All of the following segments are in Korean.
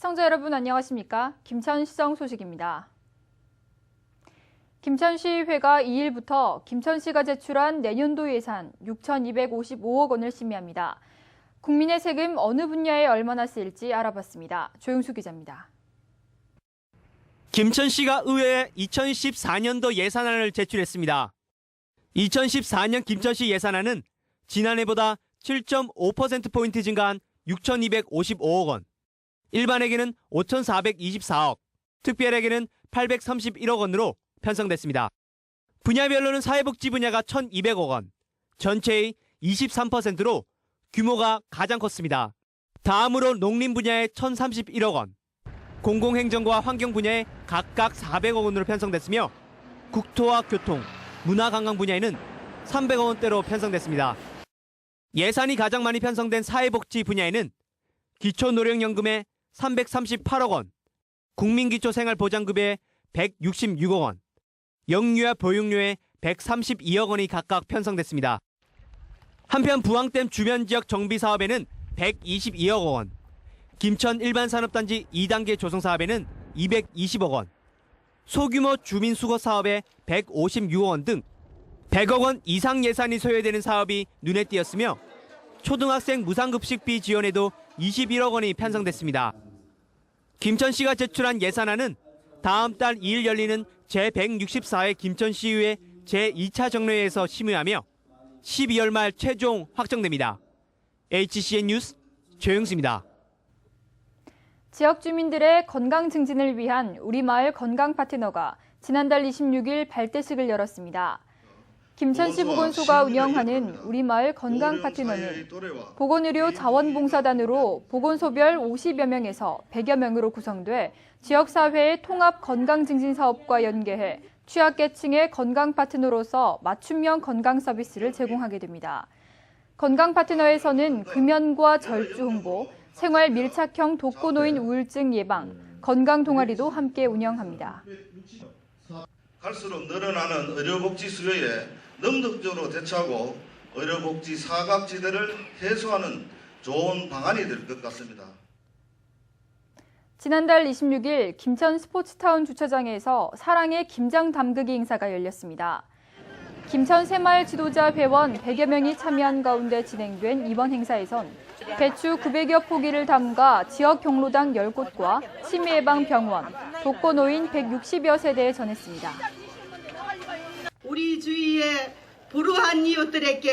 시청자 여러분 안녕하십니까? 김천시청 소식입니다. 김천시의회가 2일부터 김천시가 제출한 내년도 예산 6,255억 원을 심의합니다. 국민의 세금 어느 분야에 얼마나 쓰일지 알아봤습니다. 조영수 기자입니다. 김천시가 의회에 2014년도 예산안을 제출했습니다. 2014년 김천시 예산안은 지난해보다 7.5%포인트 증가한 6,255억 원, 일반에게는 5,424억, 특별에게는 831억 원으로 편성됐습니다. 분야별로는 사회복지 분야가 1,200억 원, 전체의 23%로 규모가 가장 컸습니다. 다음으로 농림 분야에 1,031억 원, 공공행정과 환경 분야에 각각 400억 원으로 편성됐으며 국토와 교통, 문화관광 분야에는 300억 원대로 편성됐습니다. 예산이 가장 많이 편성된 사회복지 분야에는 기초노령연금에 338억 원, 국민기초생활보장급여에 166억 원, 영유아 보육료에 132억 원이 각각 편성됐습니다. 한편 부항댐 주변 지역 정비 사업에는 122억 원, 김천 일반산업단지 2단계 조성 사업에는 220억 원, 소규모 주민수거 사업에 156억 원 등 100억 원 이상 예산이 소요되는 사업이 눈에 띄었으며 초등학생 무상급식비 지원에도 21억 원이 편성됐습니다. 김천시가 제출한 예산안은 다음 달 2일 열리는 제164회 김천시의회 제2차 정례회에서 심의하며 12월 말 최종 확정됩니다. HCN 뉴스 조영수입니다. 지역 주민들의 건강 증진을 위한 우리마을 건강 파트너가 지난달 26일 발대식을 열었습니다. 김천시 보건소가 운영하는 우리마을 건강 파트너는 보건의료 자원봉사단으로 보건소별 50여 명에서 100여 명으로 구성돼 지역사회의 통합 건강증진 사업과 연계해 취약계층의 건강 파트너로서 맞춤형 건강 서비스를 제공하게 됩니다. 건강 파트너에서는 금연과 절주 홍보, 생활 밀착형 독거노인 우울증 예방, 건강 동아리도 함께 운영합니다. 갈수록 늘어나는 의료복지 수요에 능동적으로 대처하고 의료복지 사각지대를 해소하는 좋은 방안이 될 것 같습니다. 지난달 26일 김천 스포츠타운 주차장에서 사랑의 김장 담그기 행사가 열렸습니다. 김천 새마을 지도자 회원 100여 명이 참여한 가운데 진행된 이번 행사에선 배추 900여 포기를 담가 지역 경로당 10곳과 치매예방병원, 독거노인 160여 세대에 전했습니다. 우리 주위의 불우한 이웃들에게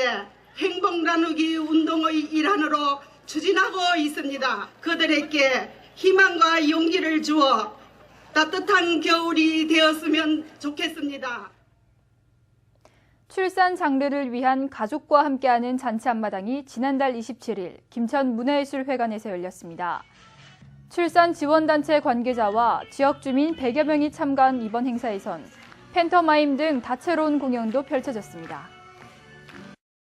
행복 나누기 운동의 일환으로 추진하고 있습니다. 그들에게 희망과 용기를 주어 따뜻한 겨울이 되었으면 좋겠습니다. 출산 장려를 위한 가족과 함께하는 잔치 한마당이 지난달 27일 김천 문화예술회관에서 열렸습니다. 출산 지원단체 관계자와 지역 주민 100여 명이 참가한 이번 행사에선 팬터마임 등 다채로운 공연도 펼쳐졌습니다.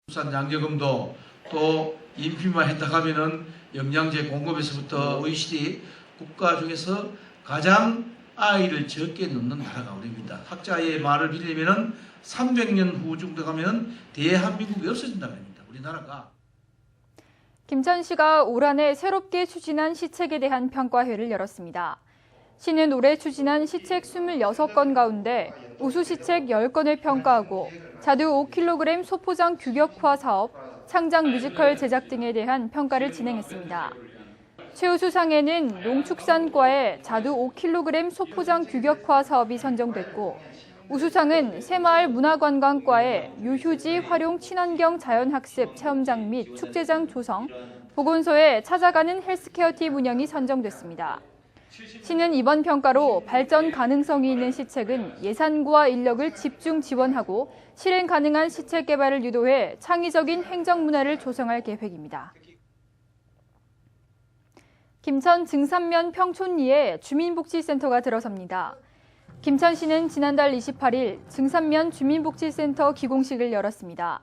출산 장려금도 또 임신만 혜택하면은 영양제 공급에서부터 OECD 국가 중에서 가장 아이를 적게 낳는 나라가 우리입니다. 학자의 말을 빌리면은 300년 후 정도 가면 대한민국이 없어진다고 합니다. 우리나라가. 김천시가 올 한해 새롭게 추진한 시책에 대한 평가회를 열었습니다. 시는 올해 추진한 시책 26건 가운데 우수 시책 10건을 평가하고 자두 5kg 소포장 규격화 사업, 창작 뮤지컬 제작 등에 대한 평가를 진행했습니다. 최우수상에는 농축산과의 자두 5kg 소포장 규격화 사업이 선정됐고 우수상은 새마을 문화관광과의 유휴지 활용 친환경 자연학습 체험장 및 축제장 조성, 보건소에 찾아가는 헬스케어팀 운영이 선정됐습니다. 시는 이번 평가로 발전 가능성이 있는 시책은 예산과 인력을 집중 지원하고 실행 가능한 시책 개발을 유도해 창의적인 행정 문화를 조성할 계획입니다. 김천 증산면 평촌리에 주민복지센터가 들어섭니다. 김천시는 지난달 28일 증산면 주민복지센터 기공식을 열었습니다.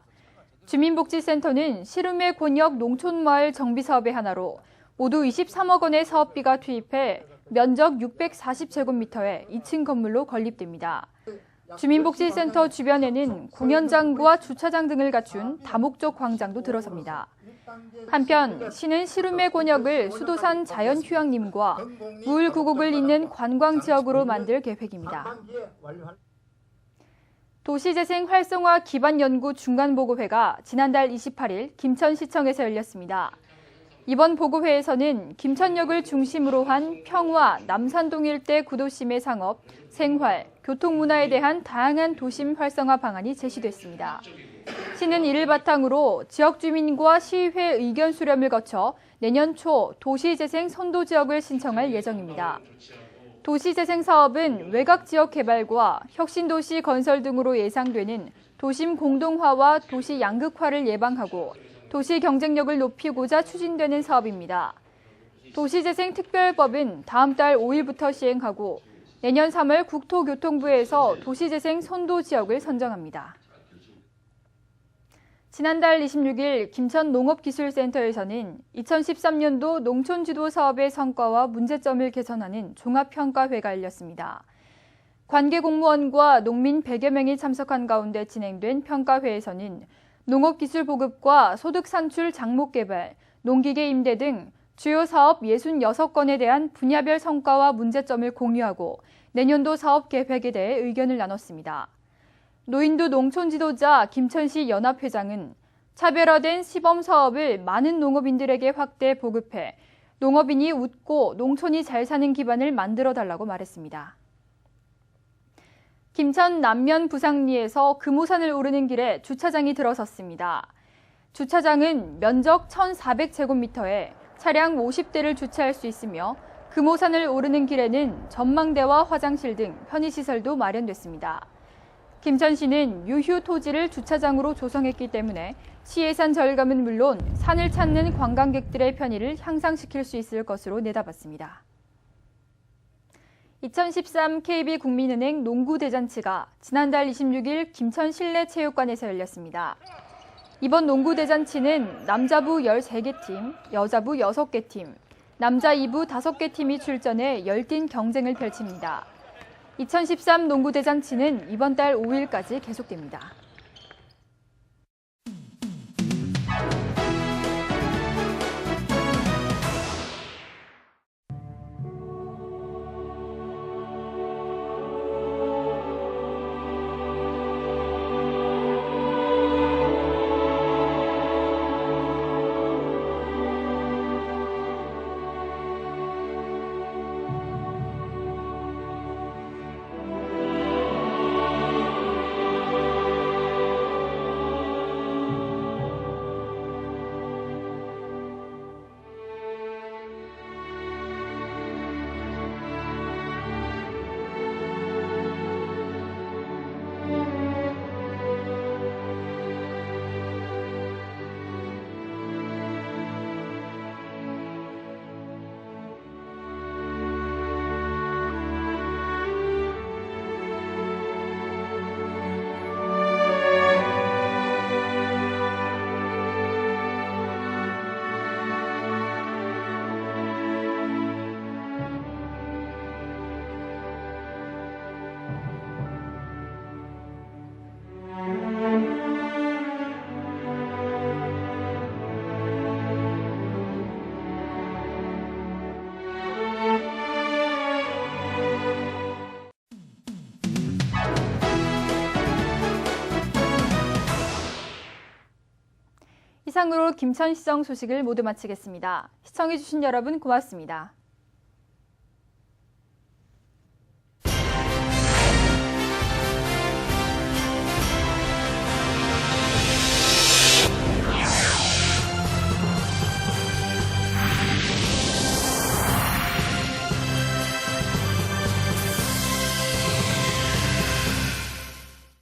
주민복지센터는 시름의 권역 농촌마을 정비사업의 하나로 모두 23억 원의 사업비가 투입해 면적 640제곱미터의 2층 건물로 건립됩니다. 주민복지센터 주변에는 공연장과 주차장 등을 갖춘 다목적 광장도 들어섭니다. 한편 시는 시룸의 곤역을 수도산 자연휴양림과 물 구곡을 잇는 관광지역으로 만들 계획입니다. 도시재생 활성화 기반연구 중간보고회가 지난달 28일 김천시청에서 열렸습니다. 이번 보고회에서는 김천역을 중심으로 한 평화, 남산동 일대 구도심의 상업, 생활, 교통문화에 대한 다양한 도심 활성화 방안이 제시됐습니다. 시는 이를 바탕으로 지역 주민과 시의회 의견 수렴을 거쳐 내년 초 도시재생 선도지역을 신청할 예정입니다. 도시재생 사업은 외곽지역 개발과 혁신도시 건설 등으로 예상되는 도심 공동화와 도시 양극화를 예방하고 도시 경쟁력을 높이고자 추진되는 사업입니다. 도시재생특별법은 다음 달 5일부터 시행하고 내년 3월 국토교통부에서 도시재생 선도지역을 선정합니다. 지난달 26일 김천농업기술센터에서는 2013년도 농촌지도 사업의 성과와 문제점을 개선하는 종합평가회가 열렸습니다. 관계 공무원과 농민 100여 명이 참석한 가운데 진행된 평가회에서는 농업기술 보급과 소득 산출 장목 개발, 농기계 임대 등 주요 사업 66건에 대한 분야별 성과와 문제점을 공유하고 내년도 사업 계획에 대해 의견을 나눴습니다. 노인도 농촌 지도자 김천시 연합회장은 차별화된 시범 사업을 많은 농업인들에게 확대 보급해 농업인이 웃고 농촌이 잘 사는 기반을 만들어달라고 말했습니다. 김천 남면 부상리에서 금오산을 오르는 길에 주차장이 들어섰습니다. 주차장은 면적 1,400제곱미터에 차량 50대를 주차할 수 있으며 금오산을 오르는 길에는 전망대와 화장실 등 편의시설도 마련됐습니다. 김천시는 유휴 토지를 주차장으로 조성했기 때문에 시 예산 절감은 물론 산을 찾는 관광객들의 편의를 향상시킬 수 있을 것으로 내다봤습니다. 2013 KB국민은행 농구대잔치가 지난달 26일 김천 실내체육관에서 열렸습니다. 이번 농구대잔치는 남자부 13개 팀, 여자부 6개 팀, 남자 2부 5개 팀이 출전해 열띤 경쟁을 펼칩니다. 2013 농구대잔치는 이번 달 5일까지 계속됩니다. 이상으로 김천시청 소식을 모두 마치겠습니다. 시청해주신 여러분 고맙습니다.